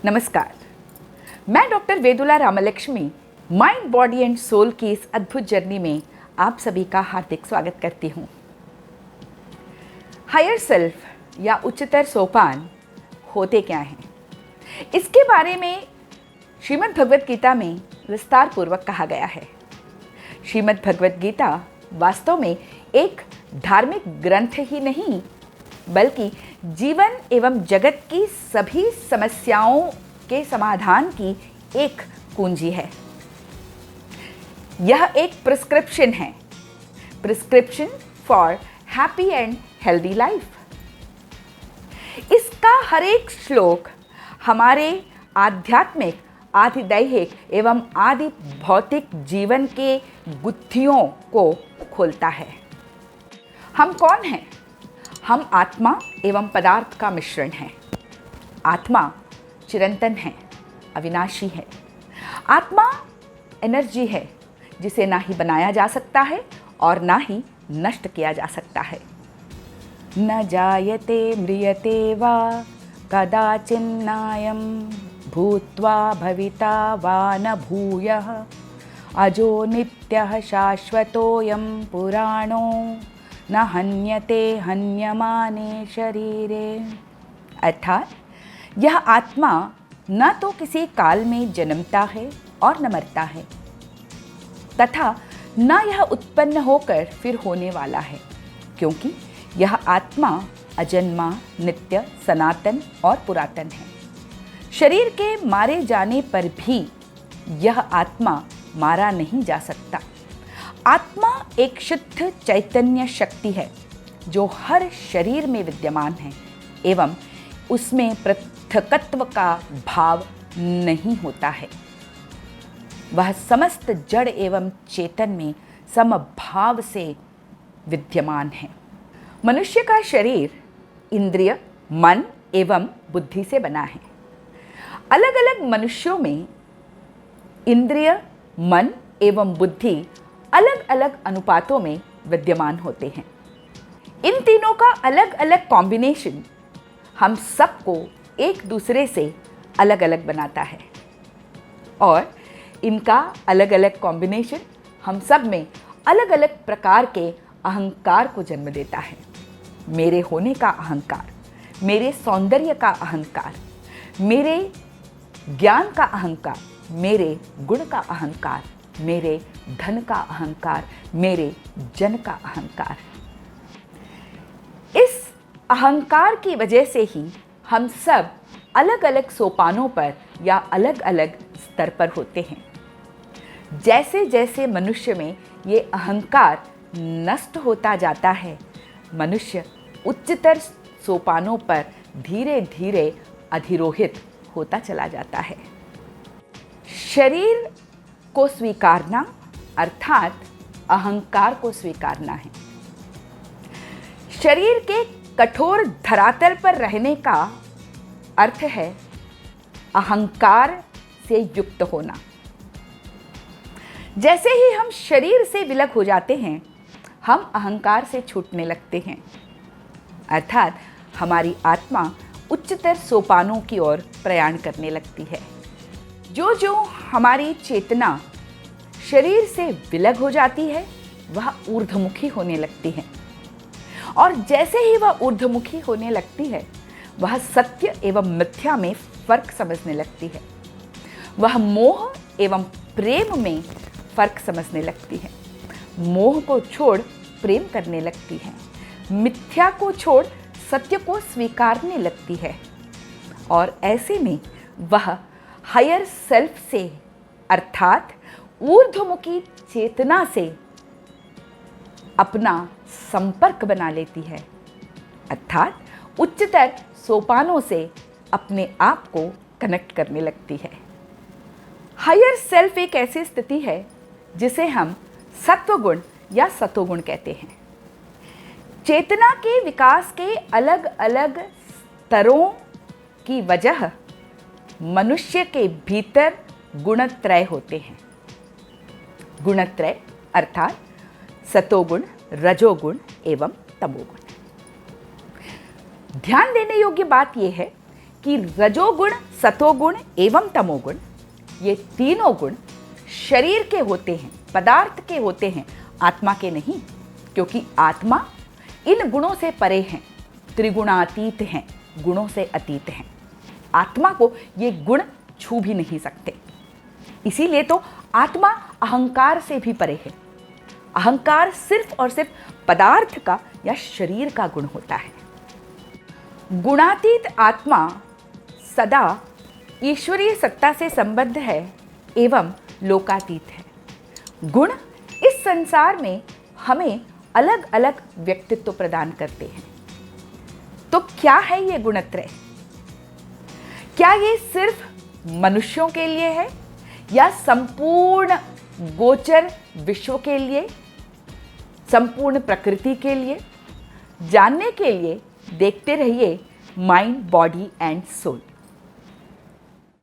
नमस्कार, मैं doctor Vedula Ramalakshmi mind body and soul की इस अद्भुत जर्नी में आप सभी का हार्दिक स्वागत करती हूँ। हायर सेल्फ या उच्चतर सोपान होते क्या हैं, इसके बारे में श्रीमद् भगवत गीता में विस्तार पूर्वक कहा गया है। श्रीमद् भगवत गीता वास्तव में एक धार्मिक ग्रंथ ही नहीं बल्कि जीवन एवं जगत की सभी समस्याओं के समाधान की एक कुंजी है। यह एक प्रिस्क्रिप्शन है, prescription for happy and healthy life. इसका हर एक श्लोक हमारे आध्यात्मिक, आदि दैहिक एवं आदि भौतिक जीवन के गुत्थियों को खोलता है। हम कौन हैं? हम आत्मा एवं पदार्थ का मिश्रण हैं। आत्मा चिरंतन है, अविनाशी है। आत्मा एनर्जी है जिसे ना ही बनाया जा सकता है और ना ही नष्ट किया जा सकता है। न जायते म्रियते वा कदाचिन्नायं भूत्वा भविता वा न भूयः अजो नित्यः शाश्वतोऽयं पुराणो न हन्यते हन्यमाने शरीरे। अर्थात यह आत्मा न तो किसी काल में जन्मता है और न मरता है तथा न यह उत्पन्न होकर फिर होने वाला है, क्योंकि यह आत्मा अजन्मा, नित्य, सनातन और पुरातन है। शरीर के मारे जाने पर भी यह आत्मा मारा नहीं जा सकता। आत्मा एक शुद्ध चैतन्य शक्ति है जो हर शरीर में विद्यमान है एवं उसमें पृथकत्व का भाव नहीं होता है। वह समस्त जड़ एवं चेतन में समभाव से विद्यमान है। मनुष्य का शरीर इंद्रिय, मन एवं बुद्धि से बना है। अलग अलग मनुष्यों में इंद्रिय, मन एवं बुद्धि अलग अलग अनुपातों में विद्यमान होते हैं। इन तीनों का अलग अलग कॉम्बिनेशन हम सबको एक दूसरे से अलग अलग बनाता है और इनका अलग अलग कॉम्बिनेशन हम सब में अलग अलग प्रकार के अहंकार को जन्म देता है। मेरे होने का अहंकार, मेरे सौंदर्य का अहंकार, मेरे ज्ञान का अहंकार, मेरे गुण का अहंकार, मेरे धन का अहंकार, मेरे जन का अहंकार। इस अहंकार की वजह से ही हम सब अलग अलग सोपानों पर या अलग अलग स्तर पर होते हैं। जैसे जैसे मनुष्य में ये अहंकार नष्ट होता जाता है, मनुष्य उच्चतर सोपानों पर धीरे धीरे अधिरोहित होता चला जाता है। शरीर को स्वीकारना अर्थात अहंकार को स्वीकारना है। शरीर के कठोर धरातल पर रहने का अर्थ है अहंकार से युक्त होना। जैसे ही हम शरीर से विलग हो जाते हैं, हम अहंकार से छूटने लगते हैं, अर्थात हमारी आत्मा उच्चतर सोपानों की ओर प्रयाण करने लगती है। जो जो हमारी चेतना शरीर से विलग हो जाती है, वह ऊर्ध्वमुखी होने लगती है और जैसे ही वह ऊर्ध्वमुखी होने लगती है, वह सत्य एवं मिथ्या में फर्क समझने लगती है। वह मोह एवं प्रेम में फर्क समझने लगती है। मोह को छोड़ प्रेम करने लगती है। मिथ्या को छोड़ सत्य को स्वीकारने लगती है और ऐसे में वह हायर सेल्फ से अर्थात ऊर्ध्वमुखी चेतना से अपना संपर्क बना लेती है, अर्थात उच्चतर सोपानों से अपने आप को कनेक्ट करने लगती है। हायर सेल्फ एक ऐसी स्थिति है जिसे हम सत्वगुण या सतोगुण कहते हैं। चेतना के विकास के अलग अलग स्तरों की वजह मनुष्य के भीतर गुणत्रय होते हैं। गुणत्रय अर्थात सतोगुण, रजोगुण एवं तमोगुण। ध्यान देने योग्य बात यह है कि रजोगुण, सतोगुण एवं तमोगुण, ये तीनों गुण शरीर के होते हैं, पदार्थ के होते हैं, आत्मा के नहीं। क्योंकि आत्मा इन गुणों से परे हैं, त्रिगुणातीत हैं, गुणों से अतीत हैं। आत्मा को ये गुण छू भी नहीं सकते। इसीलिए तो आत्मा अहंकार से भी परे है। अहंकार सिर्फ और सिर्फ पदार्थ का या शरीर का गुण होता है। गुणातीत आत्मा सदा ईश्वरीय सत्ता से संबद्ध है एवं लोकातीत है। गुण इस संसार में हमें अलग अलग व्यक्तित्व प्रदान करते हैं। तो क्या है ये गुणत्रय? क्या ये सिर्फ मनुष्यों के लिए है या संपूर्ण गोचर विश्व के लिए, संपूर्ण प्रकृति के लिए? जानने के लिए देखते रहिए माइंड, बॉडी एंड सोल।